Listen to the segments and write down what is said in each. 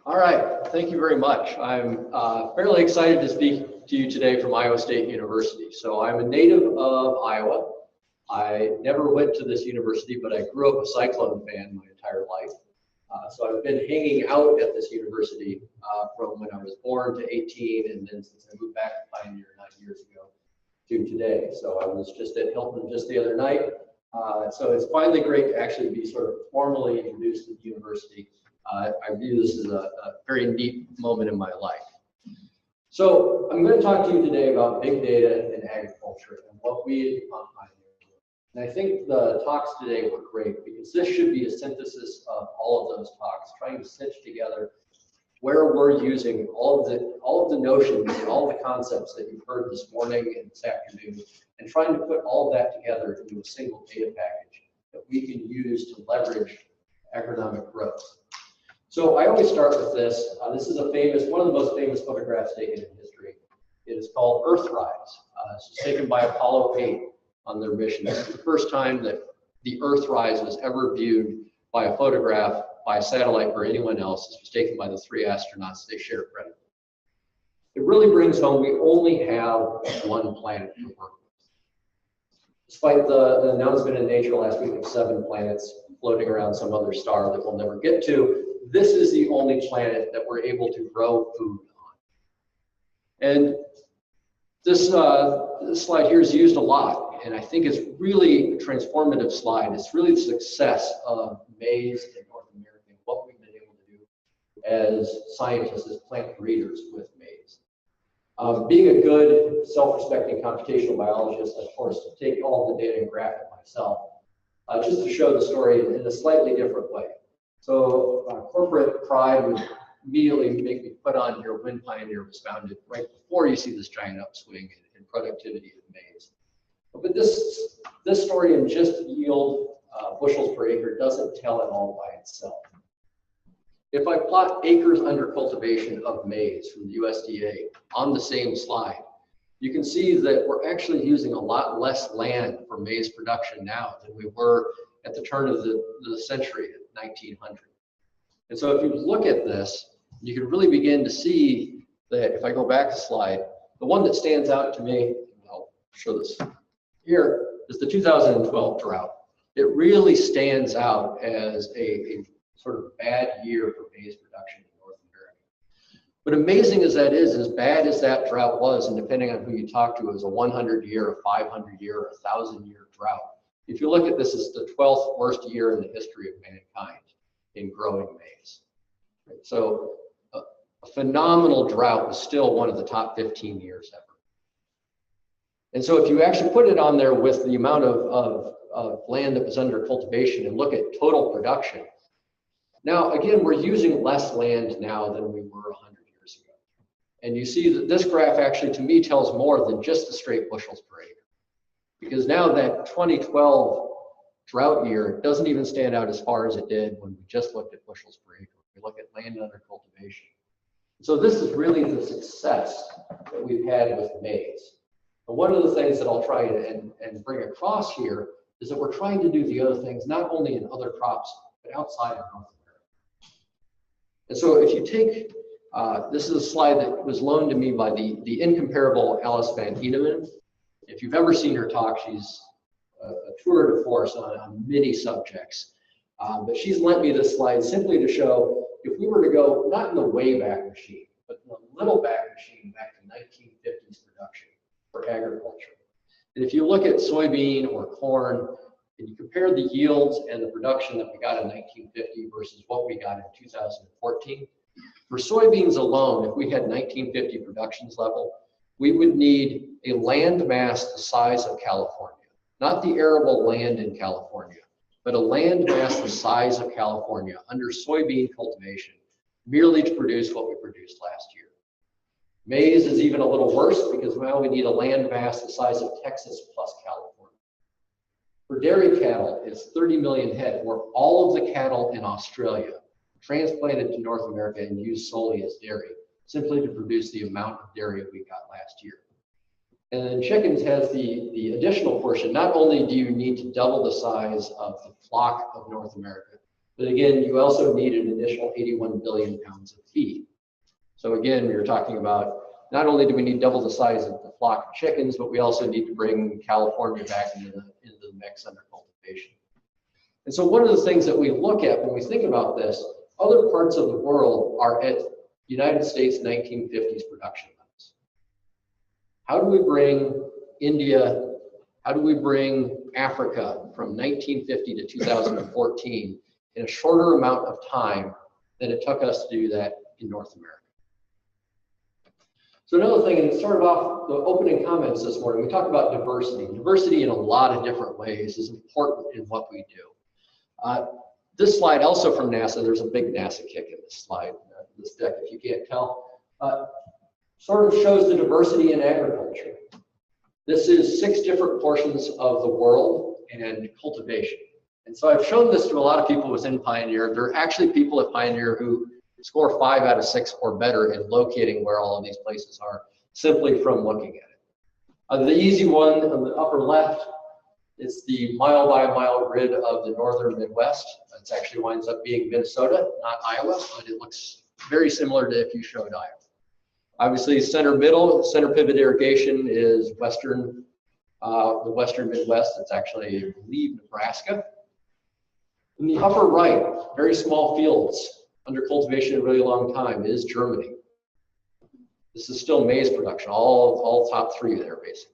All right, thank you very much. I'm fairly excited to speak to you today from Iowa State University. So I'm a native of Iowa. I never went to this university, but I grew up a Cyclone fan my entire life. So I've been hanging out at this university from when I was born to 18, and then since I moved back to Pioneer 9 years ago to today. So I was just at Hilton just the other night. So it's finally great to actually be sort of formally introduced to the university. I view this as a very neat moment in my life. So I'm going to talk to you today about big data in agriculture and what we at Pioneer do. And I think the talks today were great because this should be a synthesis of all of those talks, trying to stitch together where we're using all of the notions and all of the concepts that you've heard this morning and this afternoon, and trying to put all of that together into a single data package that we can use to leverage agronomic growth. So I always start with this. This is one of the most famous photographs taken in history. It is called Earthrise. This was taken by Apollo 8 on their mission. It's the first time that the Earthrise was ever viewed by a photograph, by a satellite, or anyone else. This was taken by the 3 astronauts. They share credit. It really brings home we only have one planet to work with. Despite the announcement in Nature last week of 7 planets floating around some other star that we'll never get to, this is the only planet that we're able to grow food on. And this slide here is used a lot, and I think it's really a transformative slide. It's really the success of maize in North America and what we've been able to do as scientists, as plant breeders with maize. Being a good, self-respecting computational biologist, of course, to take all the data and graph it myself, just to show the story in a slightly different way. So corporate pride would immediately make me put on here when Pioneer was founded, right before you see this giant upswing in productivity of maize. But this story in just yield bushels per acre doesn't tell it all by itself. If I plot acres under cultivation of maize from the USDA on the same slide, you can see that we're actually using a lot less land for maize production now than we were at the turn of the century, 1900. And so if you look at this, you can really begin to see that if I go back a slide, the one that stands out to me, I'll show this here, is the 2012 drought. It really stands out as a sort of bad year for maize production in North America. But amazing as that is, as bad as that drought was, and depending on who you talk to, it was a 100-year, a 500-year, a 1,000-year drought. If you look at this, it's the 12th worst year in the history of mankind in growing maize. Right? So a phenomenal drought was still one of the top 15 years ever. And so if you actually put it on there with the amount of land that was under cultivation and look at total production, now again, we're using less land now than we were 100 years ago. And you see that this graph actually, to me, tells more than just the straight bushels per acre. Because now that 2012 drought year doesn't even stand out as far as it did when we just looked at bushels per acre. We look at land under cultivation. So this is really the success that we've had with maize. And one of the things that I'll try and bring across here is that we're trying to do the other things, not only in other crops, but outside of North America. And so if you take, this is a slide that was loaned to me by the incomparable Alice Van Hieneman. If you've ever seen her talk, she's a tour de force on many subjects. But she's lent me this slide simply to show if we were to go, not in the way back machine, but in a little back machine back to 1950s production for agriculture. And if you look at soybean or corn, and you compare the yields and the production that we got in 1950 versus what we got in 2014, for soybeans alone, if we had 1950 productions level, we would need a land mass the size of California, not the arable land in California, but a land mass the size of California under soybean cultivation, merely to produce what we produced last year. Maize is even a little worse because now we need a land mass the size of Texas plus California. For dairy cattle, it's 30 million head, where all of the cattle in Australia transplanted to North America and used solely as dairy, simply to produce the amount of dairy we got last year. And then chickens has the additional portion. Not only do you need to double the size of the flock of North America, But again, you also need an additional 81 billion pounds of feed. So again, we were talking about not only do we need double the size of the flock of chickens, but we also need to bring California back into the mix under cultivation. And so one of the things that we look at when we think about this, other parts of the world are at United States 1950s production levels. How do we bring India, how do we bring Africa from 1950 to 2014 in a shorter amount of time than it took us to do that in North America? So another thing, and started off the opening comments this morning, we talked about diversity. Diversity in a lot of different ways is important in what we do. This slide, also from NASA, there's a big NASA kick in this slide, this deck, if you can't tell, sort of shows the diversity in agriculture. This is 6 different portions of the world and cultivation. And so I've shown this to a lot of people within Pioneer. There are actually people at Pioneer who score 5 out of 6 or better in locating where all of these places are, simply from looking at it. The easy one on the upper left, it's the mile by mile grid of the northern Midwest. It actually winds up being Minnesota, not Iowa, but it looks very similar to if you showed Iowa. Obviously, center pivot irrigation is the western Midwest. It's actually, I believe, Nebraska. In the upper right, very small fields under cultivation a really long time is Germany. This is still maize production, all top 3 there, basically.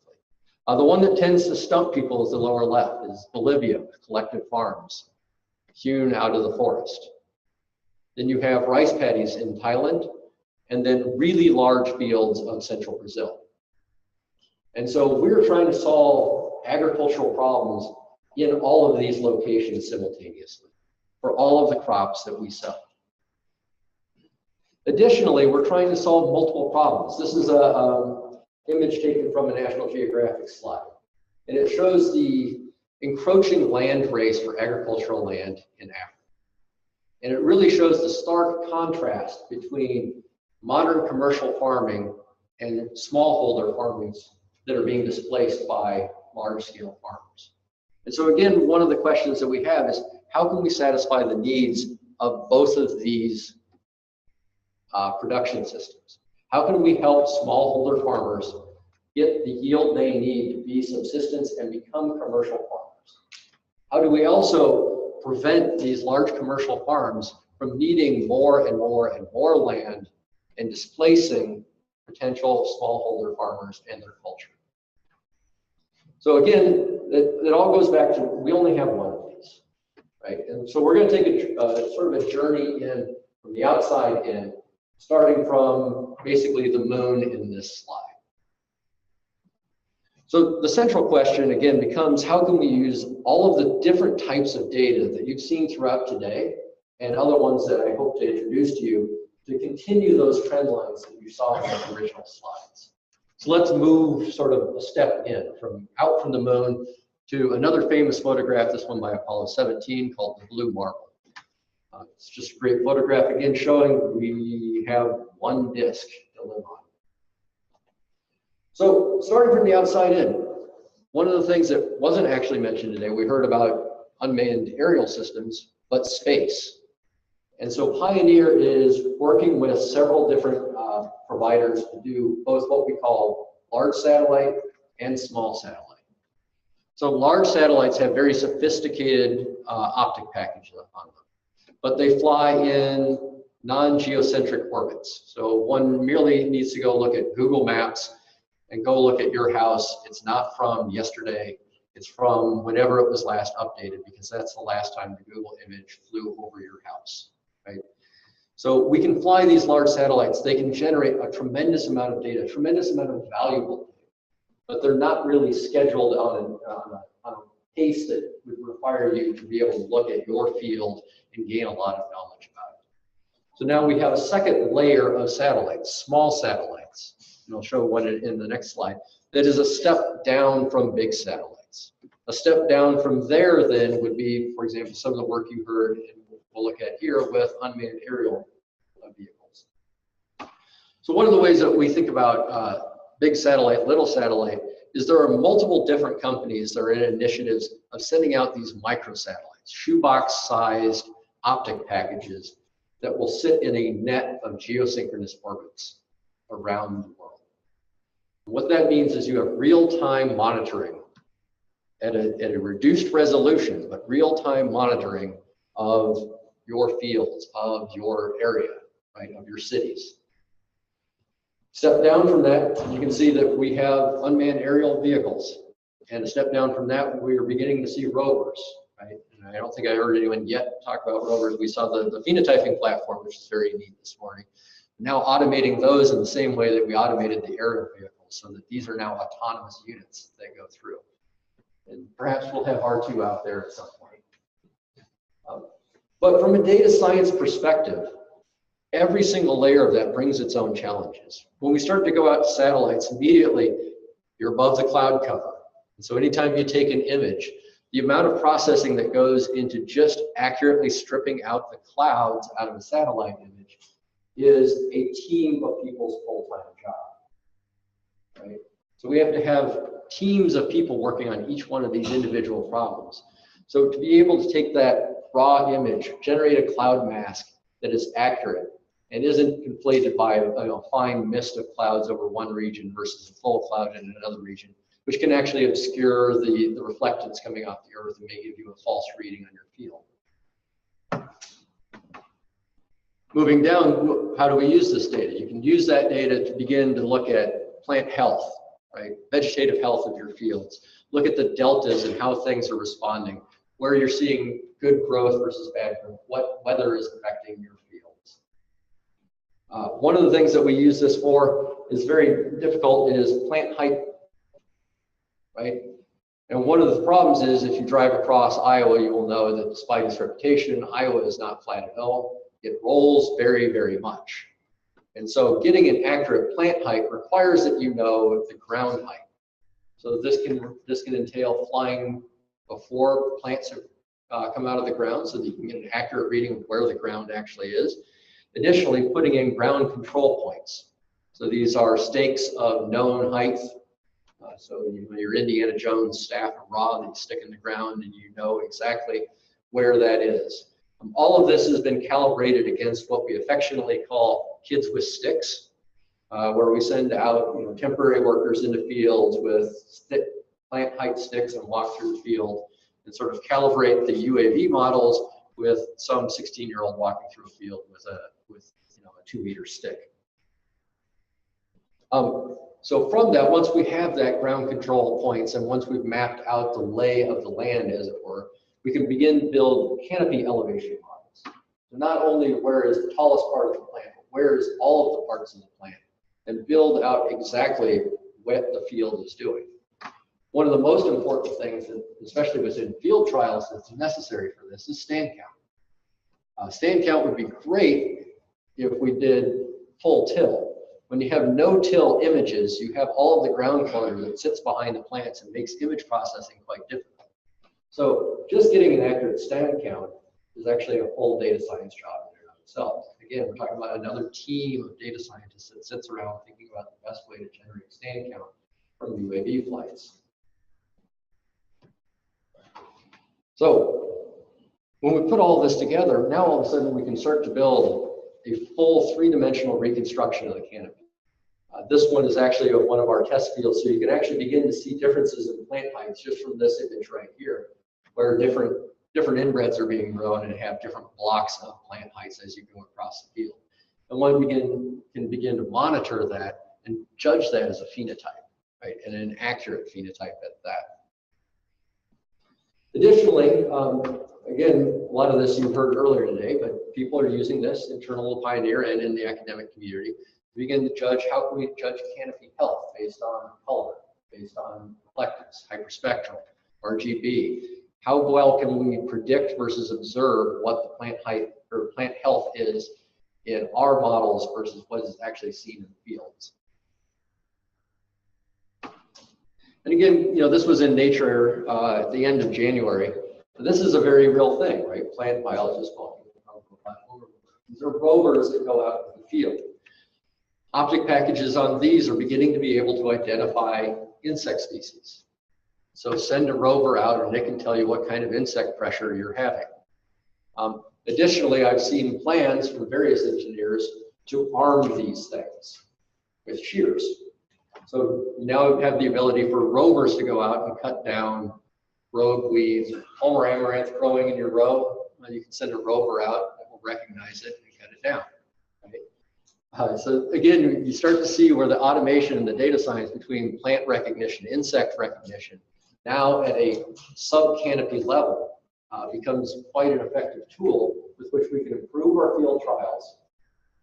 The one that tends to stump people is the lower left, is Bolivia, collective farms, hewn out of the forest. Then you have rice paddies in Thailand, and then really large fields of central Brazil. And so we're trying to solve agricultural problems in all of these locations simultaneously for all of the crops that we sell. Additionally, we're trying to solve multiple problems. This is a image taken from a National Geographic slide, and it shows the encroaching land race for agricultural land in Africa. And it really shows the stark contrast between modern commercial farming and smallholder farmings that are being displaced by large-scale farmers. And so again, one of the questions that we have is, how can we satisfy the needs of both of these production systems? How can we help smallholder farmers get the yield they need to be subsistence and become commercial farmers? How do we also prevent these large commercial farms from needing more and more and more land and displacing potential smallholder farmers and their culture? So again, it all goes back to, we only have one of these, right? And so we're going to take a sort of a journey in from the outside in, starting from basically the moon in this slide. So the central question again becomes, how can we use all of the different types of data that you've seen throughout today and other ones that I hope to introduce to you to continue those trend lines that you saw in the original slides? So let's move sort of a step in out from the moon to another famous photograph, this one by Apollo 17, called the Blue Marble. It's just a great photograph, again, showing we have one disk to live on. So starting from the outside in, one of the things that wasn't actually mentioned today, we heard about unmanned aerial systems, but space. And so Pioneer is working with several different providers to do both what we call large satellite and small satellite. So large satellites have very sophisticated optic packages on them, but they fly in non-geocentric orbits. So one merely needs to go look at Google Maps and go look at your house. It's not from yesterday, it's from whenever it was last updated, because that's the last time the Google image flew over your house, right? So we can fly these large satellites. They can generate a tremendous amount of data, a tremendous amount of valuable data, but they're not really scheduled on a pace that would require you to be able to look at your field and gain a lot of knowledge about it. So now we have a second layer of satellites, small satellites, and I'll show one in the next slide, that is a step down from big satellites. A step down from there then would be, for example, some of the work you heard and we'll look at here with unmanned aerial vehicles. So one of the ways that we think about big satellite, little satellite, is there are multiple different companies that are in initiatives of sending out these microsatellites, shoebox-sized optic packages that will sit in a net of geosynchronous orbits around the world. What that means is you have real-time monitoring at a reduced resolution, but real-time monitoring of your fields, of your area, right, of your cities. Step down from that, you can see that we have unmanned aerial vehicles. And a step down from that, we are beginning to see rovers, right? And I don't think I heard anyone yet talk about rovers. We saw the phenotyping platform, which is very neat this morning. Now automating those in the same way that we automated the aerial vehicles, so that these are now autonomous units that go through. And perhaps we'll have R2 out there at some point. But from a data science perspective, every single layer of that brings its own challenges. When we start to go out to satellites, immediately you're above the cloud cover. And so anytime you take an image, the amount of processing that goes into just accurately stripping out the clouds out of a satellite image is a team of people's full-time job, right? So we have to have teams of people working on each one of these individual problems. So to be able to take that raw image, generate a cloud mask that is accurate and isn't conflated by a fine mist of clouds over one region versus a full cloud in another region, which can actually obscure the reflectance coming off the Earth and may give you a false reading on your field. Moving down, how do we use this data? You can use that data to begin to look at plant health, right? Vegetative health of your fields. Look at the deltas and how things are responding, where you're seeing good growth versus bad growth, what weather is affecting your fields. One of the things that we use this for is very difficult, is plant height, right? And one of the problems is if you drive across Iowa, you will know that despite its reputation, Iowa is not flat at all. It rolls very, very much. And so getting an accurate plant height requires that you know the ground height. So this can entail flying before plants have come out of the ground so that you can get an accurate reading of where the ground actually is. Additionally, putting in ground control points. So these are stakes of known height. So you know, your Indiana Jones staff and rod that you stick in the ground, and you know exactly where that is. All of this has been calibrated against what we affectionately call kids with sticks, where we send out temporary workers into fields with plant height sticks and walk through the field and sort of calibrate the UAV models with some 16-year-old walking through a field with a 2-meter stick. So from that, once we have that ground control points and once we've mapped out the lay of the land, as it were, we can begin to build canopy elevation models. So not only where is the tallest part of the plant, but where is all of the parts of the plant, and build out exactly what the field is doing. One of the most important things, especially within field trials, that's necessary for this is stand count. Stand count would be great if we did full till. When you have no-till images, you have all of the ground clutter that sits behind the plants and makes image processing quite difficult. So just getting an accurate stand count is actually a full data science job in and of itself. Again, we're talking about another team of data scientists that sits around thinking about the best way to generate stand count from UAV flights. So when we put all this together, now all of a sudden we can start to build a full 3-dimensional reconstruction of the canopy. This one is actually one of our test fields, so you can actually begin to see differences in plant heights just from this image right here, where different inbreds are being grown and have different blocks of plant heights as you go across the field. And one can begin to monitor that and judge that as a phenotype, right, and an accurate phenotype at that. Additionally, again, a lot of this you heard earlier today, but people are using this internal to Pioneer and in the academic community to begin to judge how can we judge canopy health based on color, based on reflectance, hyperspectral, RGB. How well can we predict versus observe what the plant height or plant health is in our models versus what is actually seen in the fields? And again, this was in Nature at the end of January. But this is a very real thing, right? Plant biologists call it. These are rovers that go out in the field. Optic packages on these are beginning to be able to identify insect species. So send a rover out and it can tell you what kind of insect pressure you're having. Additionally, I've seen plans from various engineers to arm these things with shears. So you now have the ability for rovers to go out and cut down rogue weeds, Palmer amaranth growing in your row. You can send a rover out that will recognize it and cut it down. Right? So again, you start to see where the automation and the data science between plant recognition, insect recognition, now at a sub-canopy level becomes quite an effective tool with which we can improve our field trials,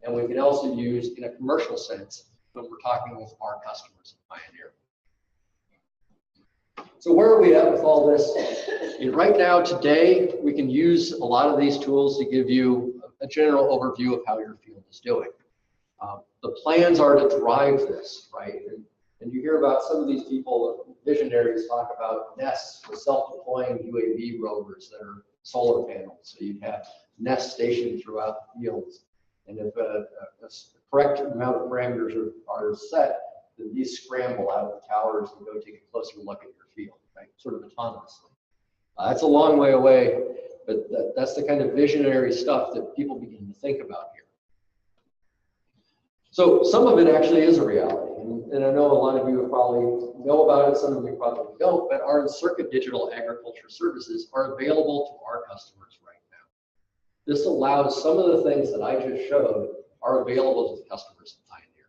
and we can also use in a commercial sense when we're talking with our customers at Pioneer. So where are we at with all this? Right now, today, we can use a lot of these tools to give you a general overview of how your field is doing. The plans are to drive this, right? And you hear about some of these people, visionaries, talk about nests with self-deploying UAV rovers that are solar panels. So you have nests stationed throughout the fields. And if a correct amount of parameters are set, then these scramble out of the towers and go take a closer look at your field, right? Sort of autonomously. That's a long way away, but that's the kind of visionary stuff that people begin to think about here. So some of it actually is a reality, and I know a lot of you probably know about it, some of you probably don't, but our in-circuit digital agriculture services are available to our customers right now. This allows some of the things that I just showed are available to the customers at Pioneer.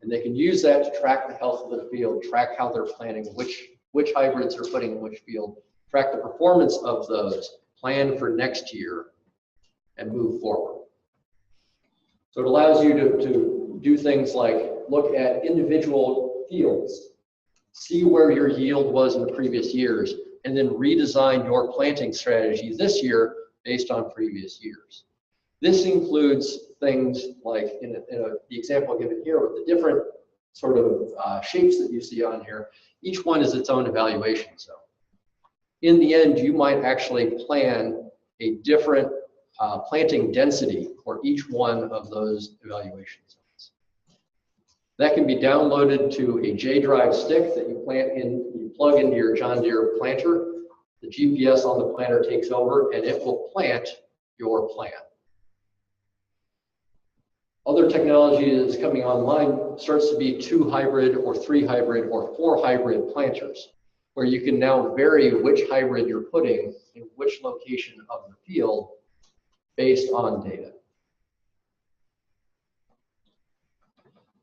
And they can use that to track the health of the field, track how they're planting, which hybrids are putting in which field, track the performance of those, plan for next year, and move forward. So it allows you to do things like look at individual fields, see where your yield was in the previous years, and then redesign your planting strategy this year based on previous years. This includes things like, the example given here with the different sort of shapes that you see on here, each one is its own evaluation zone. In the end, you might actually plan a different planting density for each one of those evaluation zones. That can be downloaded to a J-Drive stick that you plug into your John Deere planter. The GPS on the planter takes over and it will plant your plan. Other technology that is coming online starts to be 2 hybrid or 3 hybrid or 4 hybrid planters, where you can now vary which hybrid you're putting in which location of the field based on data.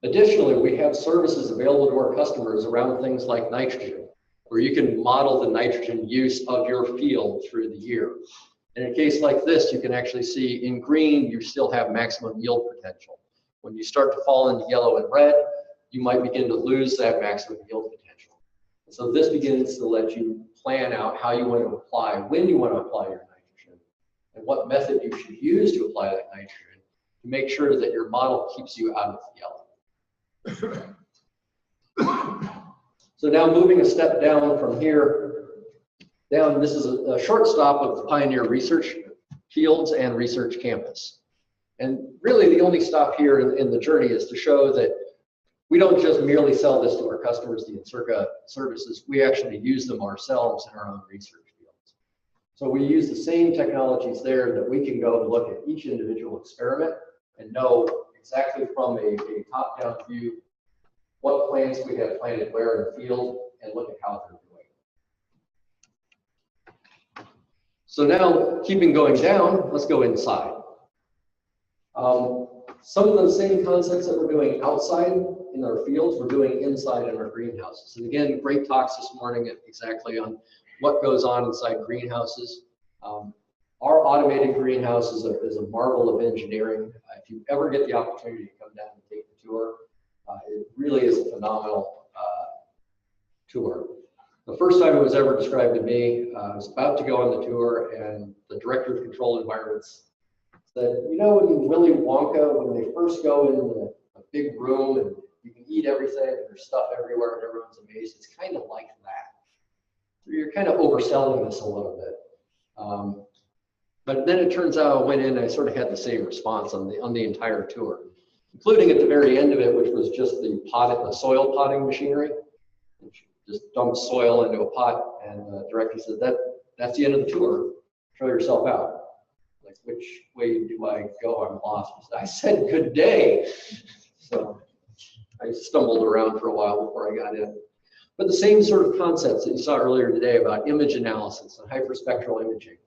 Additionally, we have services available to our customers around things like nitrogen, where you can model the nitrogen use of your field through the year. In a case like this, you can actually see in green, you still have maximum yield potential. When you start to fall into yellow and red, you might begin to lose that maximum yield potential. And so this begins to let you plan out how you want to apply, when you want to apply your nitrogen, and what method you should use to apply that nitrogen to make sure that your model keeps you out of the yellow. So now moving a step down from here, this is a short stop of the Pioneer research fields and research campus. And really the only stop here in the journey is to show that we don't just merely sell this to our customers, the Encirca services, we actually use them ourselves in our own research fields. So we use the same technologies there that we can go and look at each individual experiment and know exactly from a top-down view what plants we have planted where in the field and look at how they're doing. So now, keeping going down, let's go inside. Some of the same concepts that we're doing outside in our fields, we're doing inside in our greenhouses. And again, great talks this morning exactly on what goes on inside greenhouses. Our automated greenhouse is a marvel of engineering. If you ever get the opportunity to come down and take the tour, it really is a phenomenal tour. The first time it was ever described to me, I was about to go on the tour, and the director of controlled environments said, you know, in Willy Wonka, when they first go in a big room and you can eat everything and there's stuff everywhere and everyone's amazed, it's kind of like that. So you're kind of overselling this a little bit. But then it turns out I went in and I sort of had the same response on the entire tour, including at the very end of it, which was just the soil potting machinery. Just dump soil into a pot, and the director said, that's the end of the tour. Show yourself out. Like, like, which way do I go? I'm lost. I said, good day. So I stumbled around for a while before I got in. But the same sort of concepts that you saw earlier today about image analysis and hyperspectral imaging.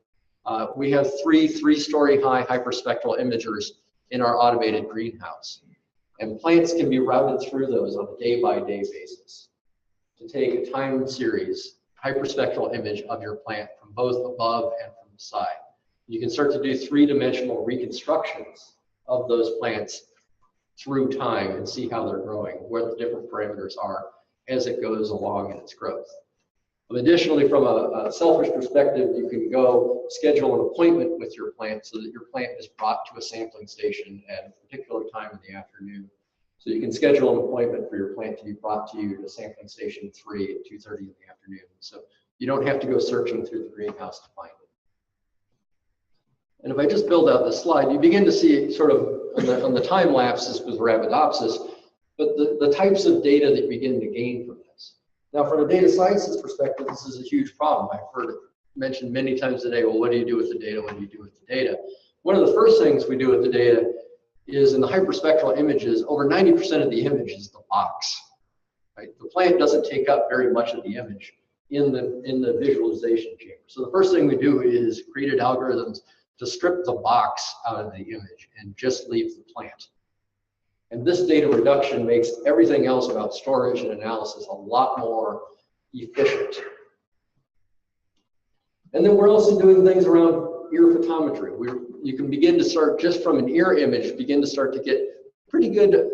We have three-story high hyperspectral imagers in our automated greenhouse. And plants can be routed through those on a day-by-day basis to take a time series hyperspectral image of your plant from both above and from the side. You can start to do three-dimensional reconstructions of those plants through time and see how they're growing, where the different parameters are as it goes along in its growth. Additionally, from a selfish perspective, you can go schedule an appointment with your plant so that your plant is brought to a sampling station at a particular time in the afternoon. So you can schedule an appointment for your plant to be brought to you to sampling station 3 at 2:30 in the afternoon. So you don't have to go searching through the greenhouse to find it. And if I just build out this slide, you begin to see sort of on the time lapses with Arabidopsis, but the types of data that you begin to gain from this. Now, from a data sciences perspective, this is a huge problem. I've heard it mentioned many times today, well, what do you do with the data? What do you do with the data? One of the first things we do with the data is in the hyperspectral images, over 90% of the image is the box. Right? The plant doesn't take up very much of the image in the visualization chamber. So the first thing we do is created algorithms to strip the box out of the image and just leave the plant. And this data reduction makes everything else about storage and analysis a lot more efficient. And then we're also doing things around ear photometry. You can begin to start, just from an ear image, begin to start to get pretty good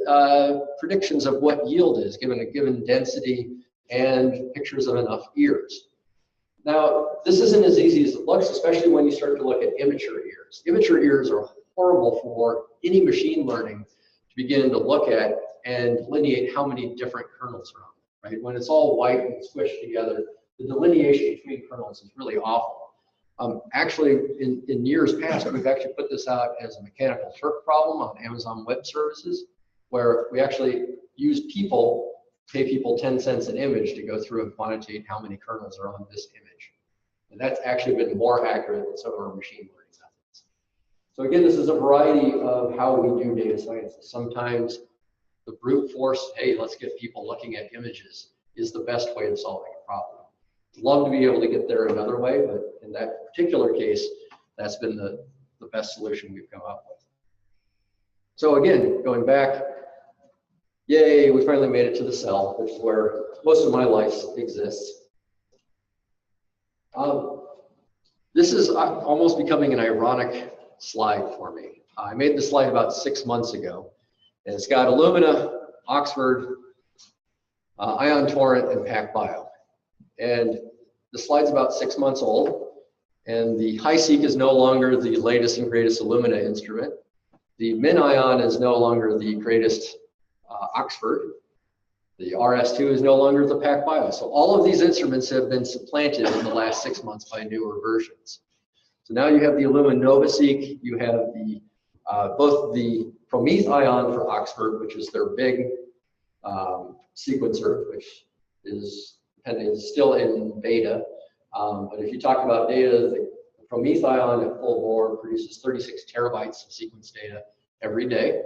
predictions of what yield is given a given density and pictures of enough ears. Now, this isn't as easy as it looks, especially when you start to look at immature ears. Immature ears are horrible for any machine learning to begin to look at and delineate how many different kernels are on it, right? When it's all white and squished together, the delineation between kernels is really awful. Actually, in years past, we've actually put this out as a mechanical Turk problem on Amazon Web Services, where we actually use people, pay people 10 cents an image to go through and quantitate how many kernels are on this image. And that's actually been more accurate than some of our machine learning methods. So again, this is a variety of how we do data science. Sometimes the brute force, hey, let's get people looking at images, is the best way of solving a problem. I'd love to be able to get there another way, but in that particular case, that's been the best solution we've come up with. So again, going back, yay, we finally made it to the cell, which is where most of my life exists. This is almost becoming an ironic slide for me. I made this slide about 6 months ago, and it's got Illumina, Oxford, Ion Torrent, and PacBio. And the slide's about 6 months old, and the HiSeq is no longer the latest and greatest Illumina instrument. The MinION is no longer the greatest Oxford. The RS2 is no longer the PacBio. So all of these instruments have been supplanted in the last 6 months by newer versions. So now you have the Illumina NovaSeq, you have the both the PromethION for Oxford, which is their big sequencer, which is still in beta. But if you talk about data, the PromethION at full bore produces 36 terabytes of sequence data every day.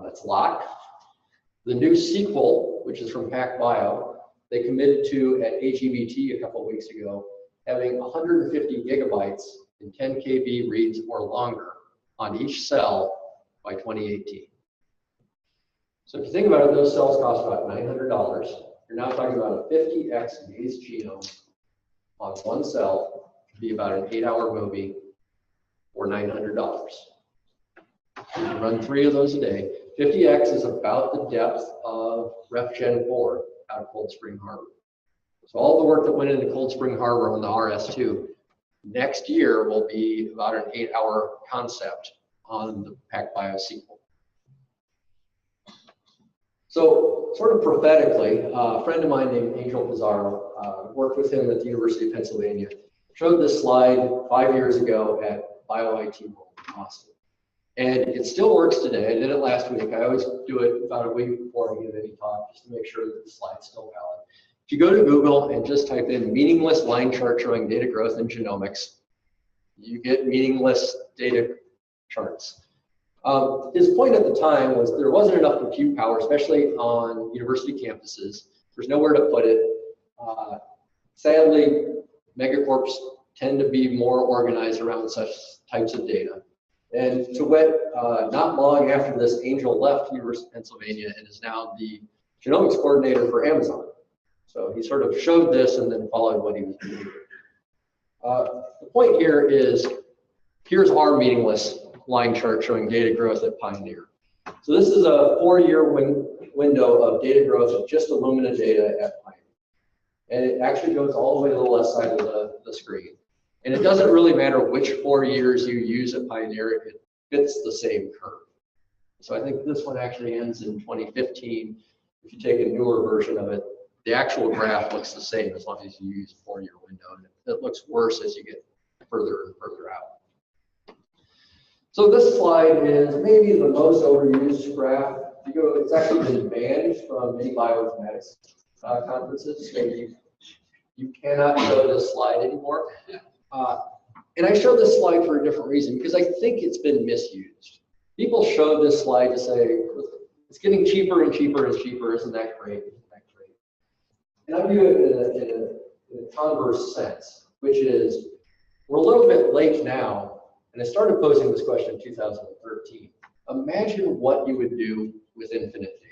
That's a lot. The new sequel, which is from PacBio, they committed to at AGBT a couple of weeks ago, having 150 gigabytes in 10 KB reads or longer on each cell by 2018. So if you think about it, those cells cost about $900. You're now talking about a 50x base genome on one cell, to be about an 8-hour movie for $900. You can run 3 of those a day. 50x is about the depth of RefGen 4 out of Cold Spring Harbor. So all the work that went into Cold Spring Harbor on the RS2 next year will be about an 8-hour concept on the PacBio sequel. So sort of prophetically, a friend of mine named Angel Pizarro, worked with him at the University of Pennsylvania, showed this slide 5 years ago at BioIT World in Austin. And it still works today. I did it last week. I always do it about a week before I give any talk, just to make sure that the slide's still valid. If you go to Google and just type in meaningless line chart showing data growth in genomics, you get meaningless data charts. His point at the time was there wasn't enough compute power, especially on university campuses. There's nowhere to put it. Sadly, megacorps tend to be more organized around such types of data. And to wit, not long after this, Angel left University of Pennsylvania and is now the genomics coordinator for Amazon. So he sort of showed this and then followed what he was doing. The point here is, here's our meaningless line chart showing data growth at Pioneer. So this is a 4-year window of data growth of just Illumina data at Pioneer. And it actually goes all the way to the left side of the screen. And it doesn't really matter which 4 years you use at Pioneer, it fits the same curve. So I think this one actually ends in 2015. If you take a newer version of it, the actual graph looks the same as long as you use a 4-year window. And it looks worse as you get further and further out. So this slide is maybe the most overused graph. It's actually been banned from many bioinformatics conferences. So you cannot show this slide anymore. And I show this slide for a different reason, because I think it's been misused. People show this slide to say, it's getting cheaper and cheaper and cheaper, isn't that great? Isn't that great? And I view it in a converse sense, which is, we're a little bit late now, and I started posing this question in 2013. Imagine what you would do with infinite data.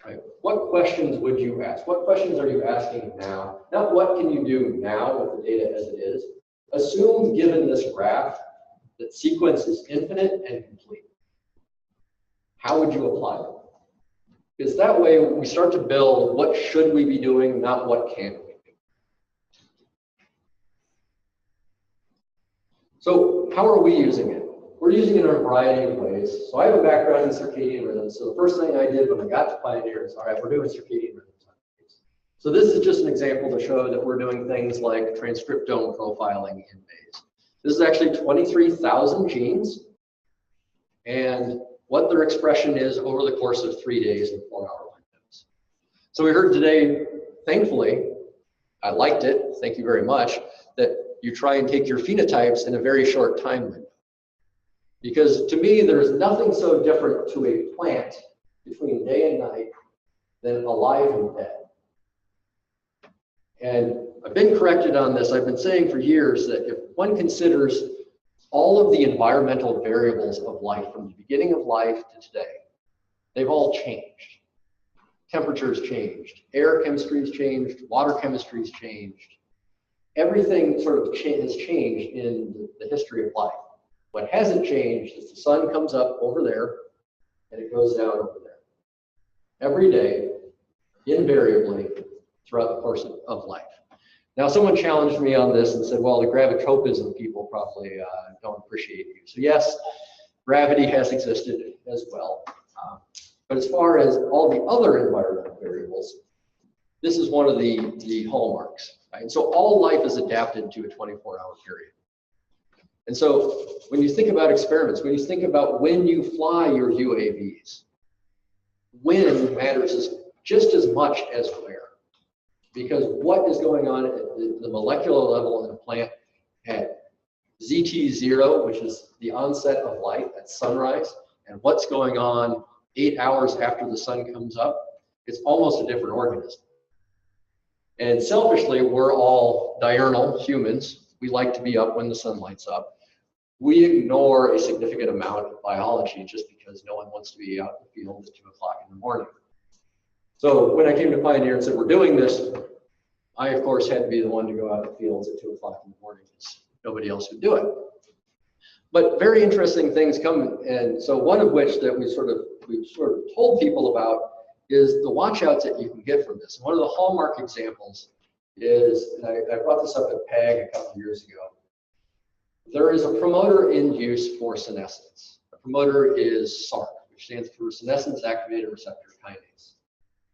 Right? What questions would you ask? What questions are you asking now? Not what can you do now with the data as it is. Assume, given this graph, that sequence is infinite and complete. How would you apply it? Because that way we start to build what should we be doing, not what can we do. So how are we using it? We're using it in a variety of ways. So I have a background in circadian rhythms. So the first thing I did when I got to Pioneer is, all right, we're doing circadian rhythms. So this is just an example to show that we're doing things like transcriptome profiling in maize. This is actually 23,000 genes and what their expression is over the course of 3 days in 4-hour windows. So we heard today, thankfully, I liked it, thank you very much, that you try and take your phenotypes in a very short time window. Because to me, there's nothing so different to a plant between day and night than alive and dead. And I've been corrected on this. I've been saying for years that if one considers all of the environmental variables of life from the beginning of life to today, they've all changed. Temperature's changed, air chemistry's changed, water chemistry's changed. Everything sort of has changed in the history of life. What hasn't changed is the sun comes up over there and it goes down over there. Every day, invariably, throughout the course of life. Now, someone challenged me on this and said, well, the gravitropism people probably don't appreciate you. So yes, gravity has existed as well. But as far as all the other environmental variables, this is one of the hallmarks. Right? So all life is adapted to a 24-hour period. And so when you think about experiments, when you think about when you fly your UAVs, when matters just as much as where. Because what is going on at the molecular level in a plant at ZT0, which is the onset of light at sunrise, and what's going on 8 hours after the sun comes up, it's almost a different organism. And selfishly, we're all diurnal humans. We like to be up when the sun lights up. We ignore a significant amount of biology just because no one wants to be out in the field at 2 o'clock in the morning. So when I came to Pioneer and said, we're doing this, I, of course, had to be the one to go out in the fields at 2 o'clock in the morning because nobody else would do it. But very interesting things come, and so one of which that we've sort of told people about is the watchouts that you can get from this. And one of the hallmark examples is, and I brought this up at PAG a couple of years ago, there is a promoter in use for senescence. The promoter is SARC, which stands for senescence activated receptor kinase.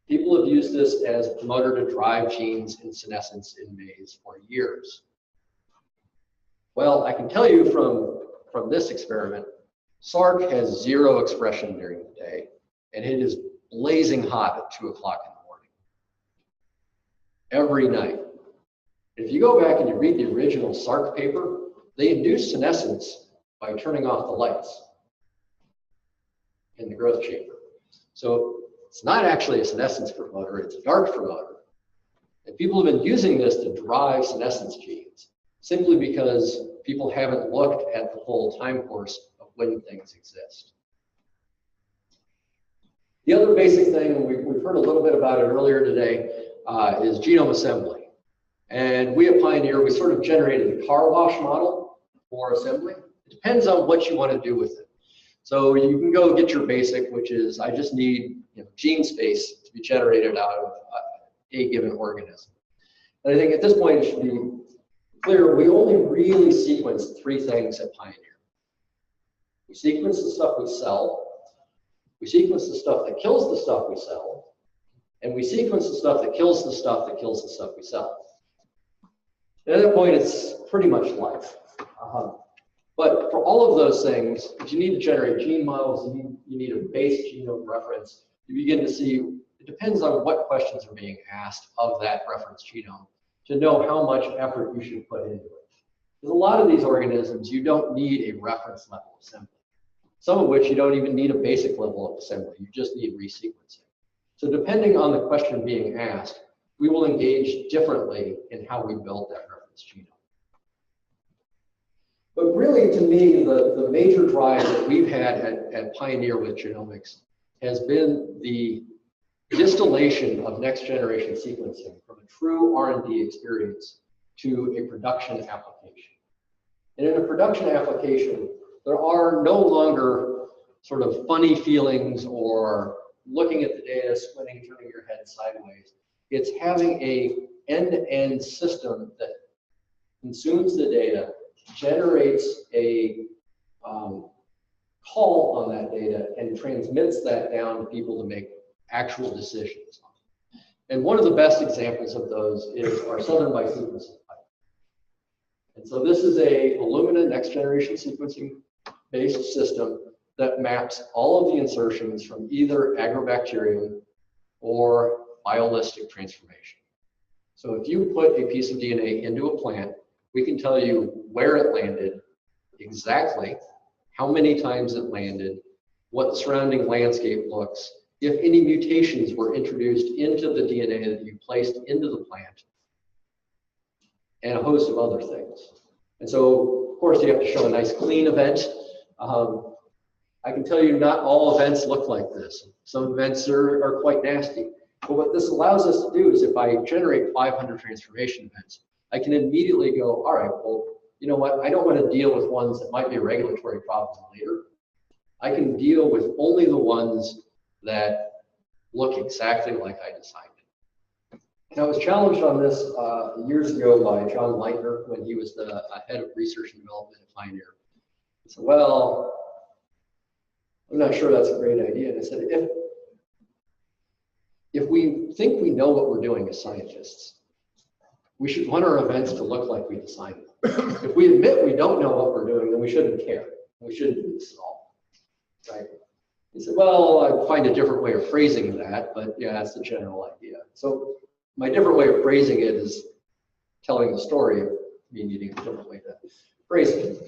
People have used this as a promoter to drive genes in senescence in maize for years. Well, I can tell you from this experiment, SARC has 0 expression during the day, and it is blazing hot at 2 o'clock in the morning. Every night. If you go back and you read the original Sark paper, they induced senescence by turning off the lights in the growth chamber. So it's not actually a senescence promoter, it's a dark promoter. And people have been using this to drive senescence genes simply because people haven't looked at the full time course of when things exist. The other basic thing, we've heard a little bit about it earlier today, is genome assembly. And we at Pioneer, we sort of generated a car wash model for assembly. It depends on what you want to do with it. So you can go get your basic, which is I just need gene space to be generated out of a given organism. And I think at this point it should be clear, we only really sequence 3 things at Pioneer. We sequence the stuff we sell, we sequence the stuff that kills the stuff we sell, and we sequence the stuff that kills the stuff that kills the stuff we sell. And at that point, it's pretty much life. But for all of those things, if you need to generate gene models, you need a base genome reference, you begin to see, it depends on what questions are being asked of that reference genome to know how much effort you should put into it. Because a lot of these organisms, you don't need a reference level assembly. Some of which you don't even need a basic level of assembly, you just need resequencing. So depending on the question being asked, we will engage differently in how we build that reference genome. But really, to me, the major drive that we've had at Pioneer with genomics has been the distillation of next generation sequencing from a true R&D experience to a production application. And in a production application, there are no longer sort of funny feelings or looking at the data, squinting, turning your head sideways. It's having a end-to-end system that consumes the data, generates a call on that data, and transmits that down to people to make actual decisions. And one of the best examples of those is our Southern by sequencing pipe. And so this is a Illumina next generation sequencing based system that maps all of the insertions from either agrobacterium or biolistic transformation. So if you put a piece of DNA into a plant, we can tell you where it landed, exactly how many times it landed, what the surrounding landscape looks, if any mutations were introduced into the DNA that you placed into the plant, and a host of other things. And so, of course, you have to show a nice clean event. I can tell you not all events look like this. Some events are quite nasty. But what this allows us to do is if I generate 500 transformation events, I can immediately go, all right, well, you know what? I don't want to deal with ones that might be a regulatory problem later. I can deal with only the ones that look exactly like I designed it. And I was challenged on this years ago by John Leitner when he was the head of research and development at Pioneer. He said, well, I'm not sure that's a great idea. And I said, if we think we know what we're doing as scientists, we should want our events to look like we designed them. If we admit we don't know what we're doing, then we shouldn't care. We shouldn't do this at all, right? He said, well, I'd find a different way of phrasing that, but yeah, that's the general idea. So my different way of phrasing it is telling the story of me needing a different way to phrase it.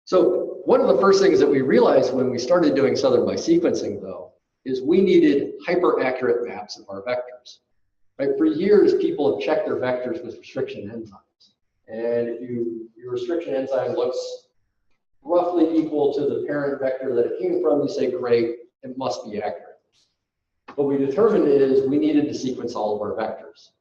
So one of the first things that we realized when we started doing Southern by sequencing, though, is we needed hyper-accurate maps of our vectors. Right? For years, people have checked their vectors with restriction enzymes. And if your restriction enzyme looks roughly equal to the parent vector that it came from, you say, great, it must be accurate. What we determined is we needed to sequence all of our vectors.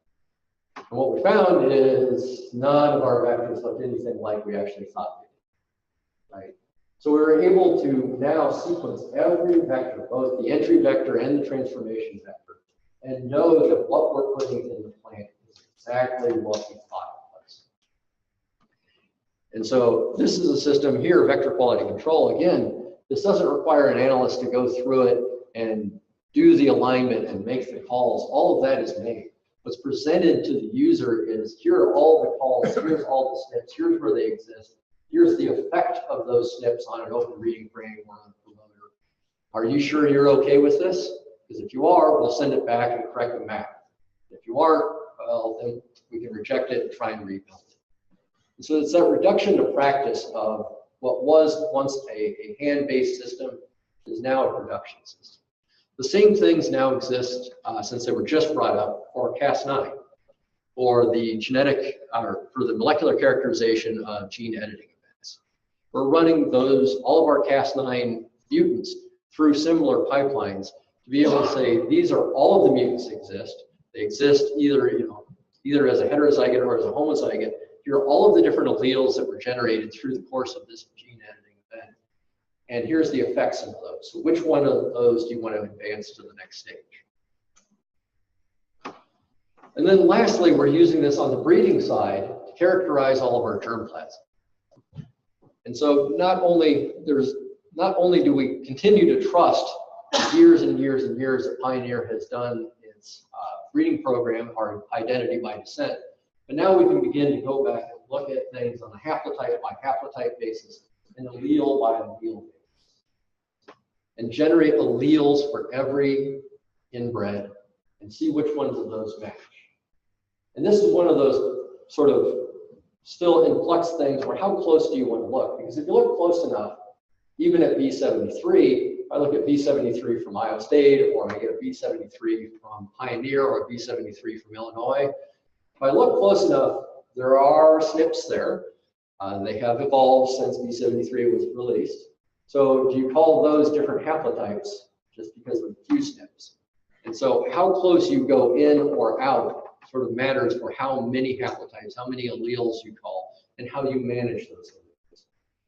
And what we found is none of our vectors looked anything like we actually thought they did, right? So we were able to now sequence every vector, both the entry vector and the transformation vector, and know that what we're putting in the plant is exactly what we thought it was. And so this is a system here, vector quality control. Again, this doesn't require an analyst to go through it and do the alignment and make the calls. All of that is made. What's presented to the user is, here are all the calls, here's all the SNPs, here's where they exist, here's the effect of those SNPs on an open reading frame or on a promoter. Are you sure you're okay with this? Because if you are, we'll send it back and correct the map. If you aren't, well, then we can reject it and try and rebuild it. And so it's that reduction to practice of what was once a hand-based system is now a production system. The same things now exist since they were just brought up for Cas9, or the genetic, or for the molecular characterization of gene editing events. We're running those, all of our Cas9 mutants through similar pipelines to be able to say these are all of the mutants exist. They exist either, either as a heterozygote or as a homozygote. Here are all of the different alleles that were generated through the course of this gene editing event. And here's the effects of those. So which one of those do you want to advance to the next stage? And then lastly, we're using this on the breeding side to characterize all of our germplasm. And so not only do we continue to trust years and years and years that Pioneer has done its breeding program, our identity by descent, but now we can begin to go back and look at things on a haplotype by haplotype basis and allele by allele basis, and generate alleles for every inbred and see which ones of those match. And this is one of those sort of still in flux things where how close do you want to look? Because if you look close enough, even at B73, if I look at B73 from Iowa State, or I get a B73 from Pioneer or a B73 from Illinois, if I look close enough, there are SNPs there. They have evolved since B73 was released. So do you call those different haplotypes just because of a few SNPs? And so how close you go in or out sort of matters for how many haplotypes, how many alleles you call, and how you manage those alleles.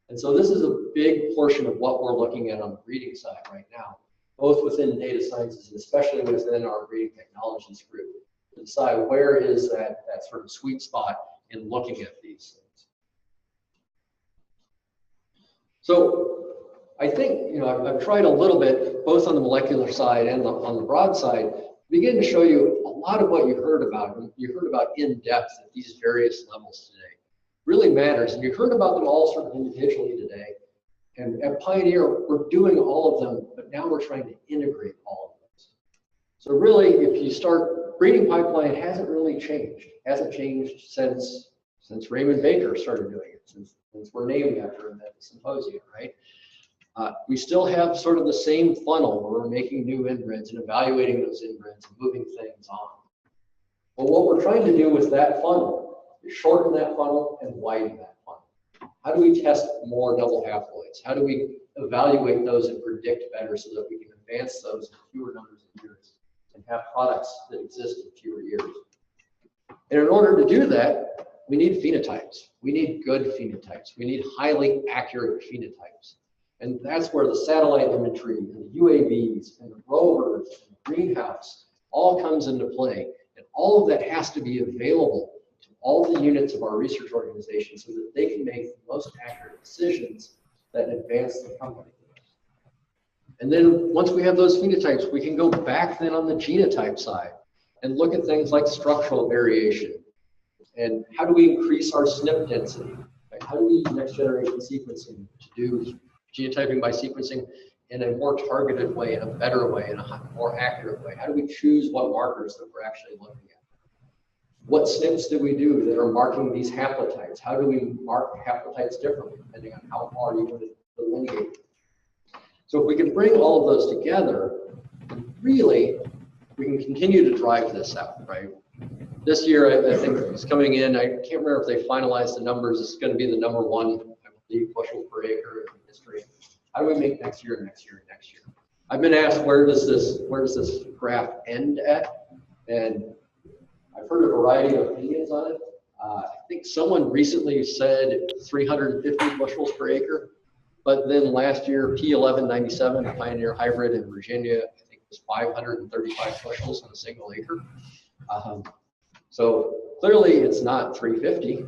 And so this is a big portion of what we're looking at on the breeding side right now, both within data sciences and especially within our breeding technologies group, to decide where is that sort of sweet spot in looking at these things. So I think, I've tried a little bit, both on the molecular side and on the broad side, begin to show you a lot of what you heard about, and you heard about in depth at these various levels today. Really matters, and you heard about them all sort of individually today. And at Pioneer, we're doing all of them, but now we're trying to integrate all of those. So really, if you start, breeding pipeline hasn't really changed. Hasn't changed since Raymond Baker started doing it, since we're named after him at the symposium, right? We still have sort of the same funnel where we're making new inbreds and evaluating those inbreds and moving things on. But what we're trying to do with that funnel is shorten that funnel and widen that funnel. How do we test more double haploids? How do we evaluate those and predict better so that we can advance those in fewer numbers of years and have products that exist in fewer years? And in order to do that, we need phenotypes. We need good phenotypes. We need highly accurate phenotypes. And that's where the satellite imagery and the UAVs and the rovers and the greenhouse all comes into play. And all of that has to be available to all the units of our research organization so that they can make the most accurate decisions that advance the company. And then once we have those phenotypes, we can go back then on the genotype side and look at things like structural variation. And how do we increase our SNP density? Right? How do we use next generation sequencing to do genotyping by sequencing in a more targeted way, in a better way, in a more accurate way? How do we choose what markers that we're actually looking at? What SNPs do we do that are marking these haplotypes? How do we mark haplotypes differently depending on how far you want to delineate? So if we can bring all of those together, really, we can continue to drive this out, right? This year, I think it's coming in, I can't remember if they finalized the numbers, it's going to be the #1, I believe, bushel per acre in history. How do we make next year, next year, next year? I've been asked, where does this graph end at? And I've heard a variety of opinions on it. I think someone recently said 350 bushels per acre, but then last year, P1197, a Pioneer hybrid in Virginia, I think it was 535 bushels on a single acre. So clearly it's not 350.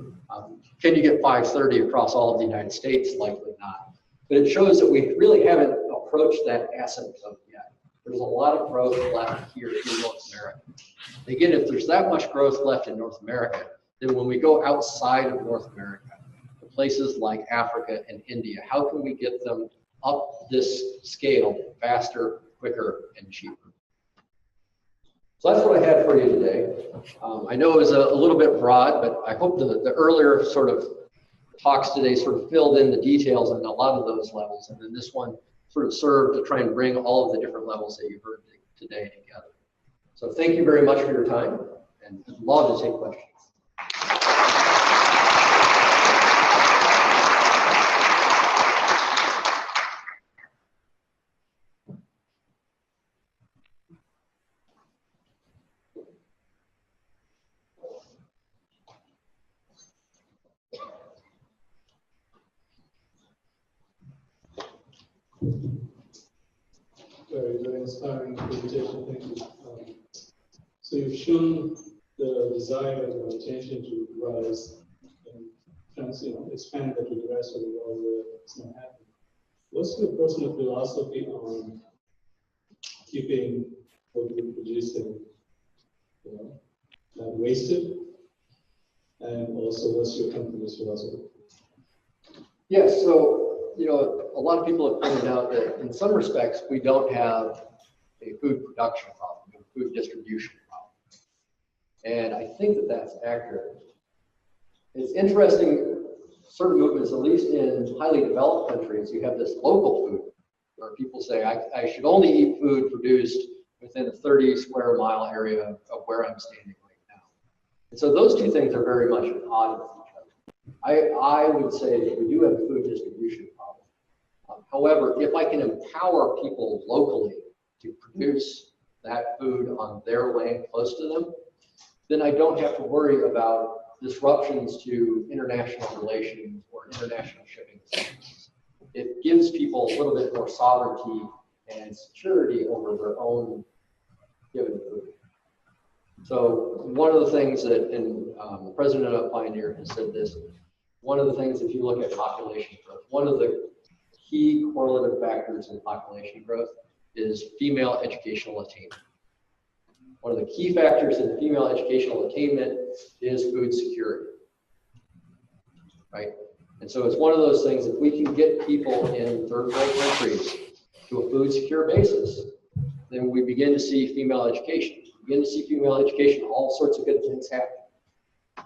Can you get 530 across all of the United States? Likely not. But it shows that we really haven't approached that asymptote yet. There's a lot of growth left here in North America. Again, if there's that much growth left in North America, then when we go outside of North America, to places like Africa and India, how can we get them up this scale faster, quicker, and cheaper? So that's what I had for you today. I know it was a little bit broad, but I hope the earlier sort of talks today sort of filled in the details on a lot of those levels, and then this one sort of served to try and bring all of the different levels that you heard today together. So thank you very much for your time, and I'd love to take questions. Very inspiring presentation. Thank you. So you've shown the desire and the intention to rise and expand that to the rest of the world where it's not happening. What's your personal philosophy on keeping what you're producing, not wasted? And also, what's your company's philosophy? Yes, so a lot of people have pointed out that in some respects we don't have a food production problem, a food distribution problem. And I think that that's accurate. It's interesting, certain movements, at least in highly developed countries, you have this local food where people say, I should only eat food produced within a 30 square mile area of where I'm standing right now. And so those two things are very much at odds with each other. I would say that we do have a food distribution problem. However, if I can empower people locally to produce that food on their land close to them, then I don't have to worry about disruptions to international relations or international shipping systems. It gives people a little bit more sovereignty and security over their own given food. So one of the things that, and the president of Pioneer has said this, one of the things, if you look at population growth, one of the key correlative factors in population growth is female educational attainment. One of the key factors in female educational attainment is food security, right? And so it's one of those things, if we can get people in third world countries to a food secure basis, then we begin to see female education. We begin to see female education, all sorts of good things happen.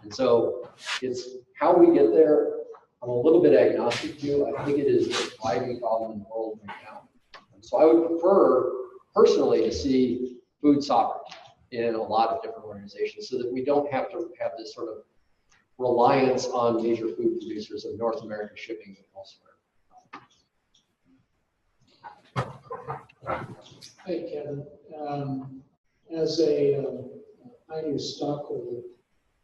And so it's how we get there. I'm a little bit agnostic to. I think it is a thriving problem in the world right now. And so I would prefer personally to see food sovereignty in a lot of different organizations so that we don't have to have this sort of reliance on major food producers of North American shipping and elsewhere. Hey, Kevin. As a Pioneer stockholder,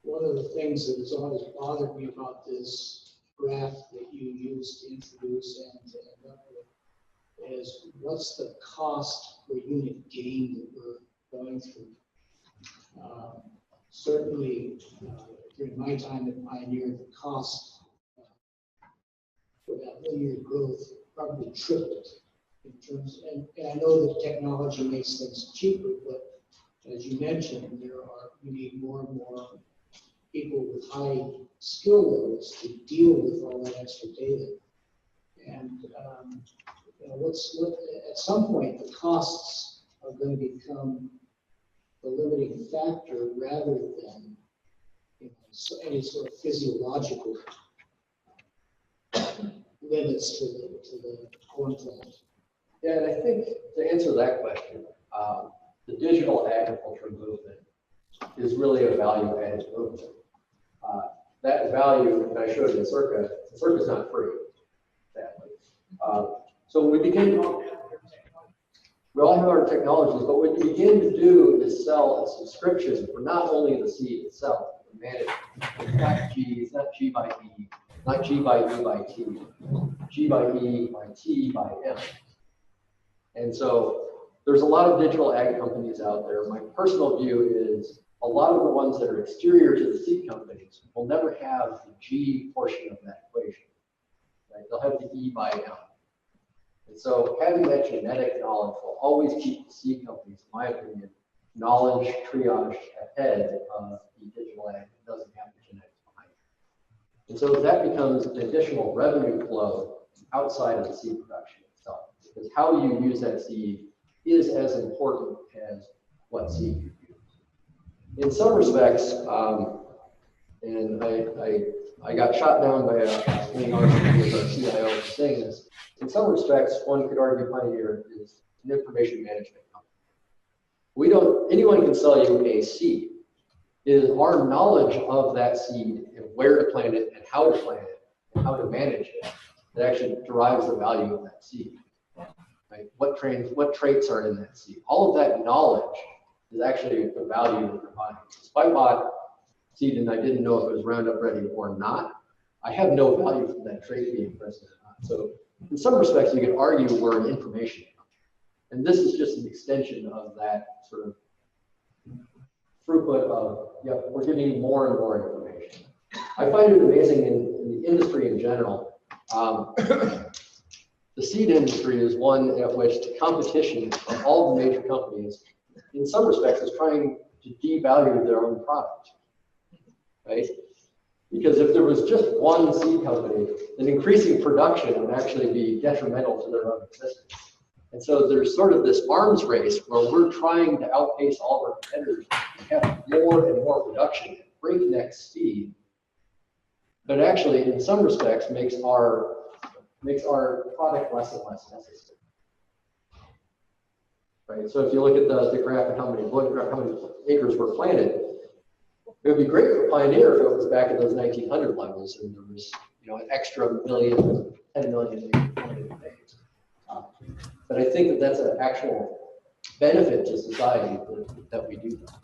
one of the things that has always bothered me about this graph that you used to introduce and to end up with is what's the cost per unit gain that we're going through? Certainly, during my time at Pioneer, the cost for that linear growth probably tripled in terms, and I know that technology makes things cheaper, but as you mentioned, we need more and more people with high skill levels to deal with all that extra data. And at some point, the costs are going to become the limiting factor rather than any sort of physiological limits to the corn plant. Yeah, and I think to answer that question, the digital agriculture movement is really a value-added movement. That value, and I showed in Circa is not free, sadly. So when we begin, we all have our technologies, but what we begin to do is sell a subscription for not only the seed itself, but manage. It's not G, it's not G by E, not G by E by T, G by E by T by M. And so there's a lot of digital ag companies out there. My personal view is a lot of the ones that are exterior to the seed companies will never have the G portion of that equation. Right? They'll have the E by M. And so having that genetic knowledge will always keep the seed companies, in my opinion, knowledge triage ahead of the digital ag that doesn't have the genetics behind it. And so that becomes an additional revenue flow outside of the seed production itself. Because how you use that seed is as important as what seed you use. in some respects, and I got shot down by a swing arm with our CIO for saying this. In some respects, one could argue Pioneer is an information management company. Anyone can sell you a seed. It is our knowledge of that seed and where to plant it and how to plant it and how to manage it that actually derives the value of that seed. Right? What traits are in that seed? All of that knowledge is actually the value that you're buying. If I bought seed and I didn't know if it was Roundup Ready or not, I have no value from that trait being present or not. So in some respects, you could argue we're an information company. And this is just an extension of that sort of throughput of, yep, we're giving you more and more information. I find it amazing in the industry in general. The seed industry is one at which the competition of all the major companies, in some respects, is trying to devalue their own product, right? Because if there was just one seed company, then increasing production would actually be detrimental to their own existence. And so there's sort of this arms race where we're trying to outpace all of our competitors and have more and more production at breakneck speed, but actually in some respects makes our product less and less necessary. Right? So if you look at the graph of how many acres were planted, it would be great for Pioneer if it was back at those 1900 levels and there was, you know, an extra 10 million acres planted a day. But I think that that's an actual benefit to society that we do that.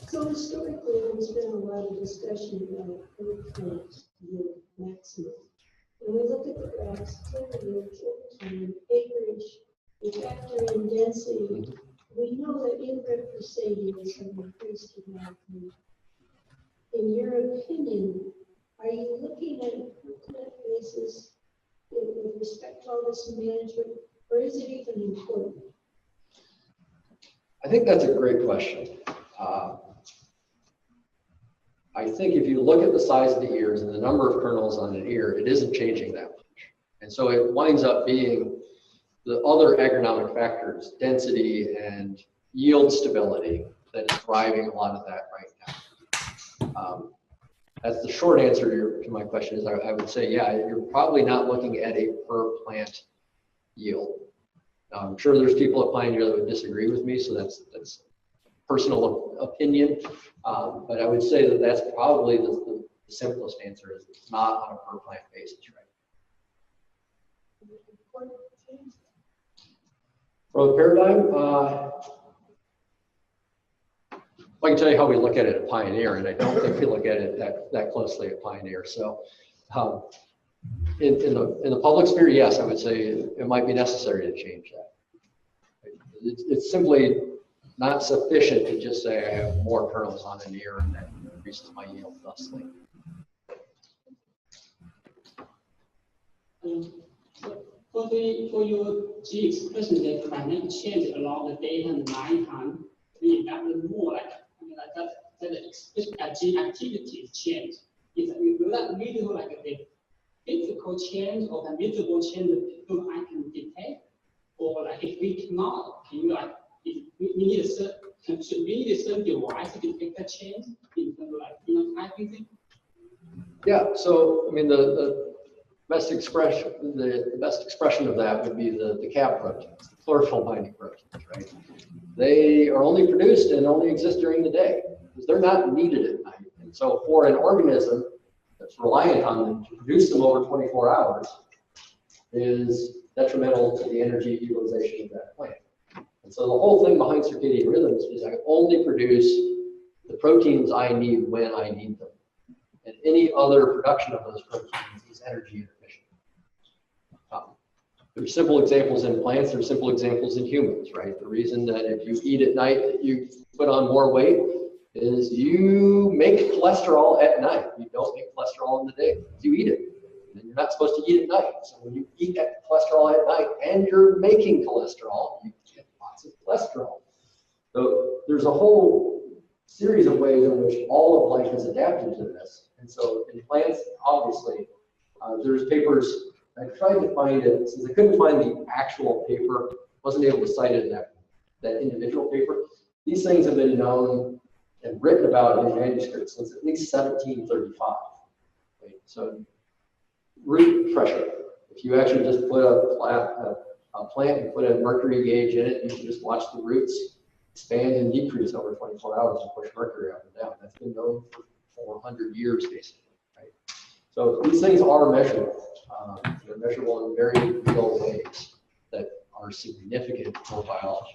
So historically, there's been a lot of discussion about earth plant yield maximum. When we look at the graphs, timber time, acreage, we factor in density, we know that inbred per se yields have increased dramatically. In your opinion, are you looking at a per basis with respect to all this management, or is it even important? I think that's a great question. I think if you look at the size of the ears and the number of kernels on an ear, it isn't changing that much. And so it winds up being the other agronomic factors, density and yield stability, that is driving a lot of that right now. That's the short answer to my question is I would say, yeah, you're probably not looking at a per plant yield. Now, I'm sure there's people at Pioneer that would disagree with me, so that's personal opinion. But I would say that that's probably the simplest answer is it's not on a per plant basis, right? From a paradigm, I can tell you how we look at it at Pioneer, and I don't think we look at it that closely at Pioneer. So in the public sphere, yes, I would say it might be necessary to change that. It's simply not sufficient to just say I have more kernels on an ear and that increases my yield thusly. For your G expression, the climate change along the day and night time, we have more like the G activity change. Will that really like a physical change or the visible change that people I can detect? Or like if we cannot, can you like we need a certain device to detect that change in terms of like phenotyping thing? Yeah, so I mean the best expression of that would be the CAB proteins, the chlorophyll binding proteins, right? They are only produced and only exist during the day because they're not needed at night. And so for an organism that's reliant on them to produce them over 24 hours is detrimental to the energy utilization of that plant. And so the whole thing behind circadian rhythms is I only produce the proteins I need when I need them. And any other production of those proteins is energy inefficient. There's simple examples in plants, there's simple examples in humans, right? The reason that if you eat at night that you put on more weight is you make cholesterol at night. You don't make cholesterol in the day. You eat it. And you're not supposed to eat at night. So when you eat that cholesterol at night and you're making cholesterol, you get lots of cholesterol. So there's a whole series of ways in which all of life is adapted to this. And so in plants, obviously, there's papers. I tried to find it since I couldn't find the actual paper wasn't able to cite it in that individual paper. These things have been known and written about in manuscripts since at least 1735. Okay? So root pressure. If you actually just put a plant and put a mercury gauge in it, you can just watch the roots expand and decrease over 24 hours and push mercury up and down. That's been known for 400 years, basically. Right? So these things are measurable. They're measurable in very real ways that are significant for biology.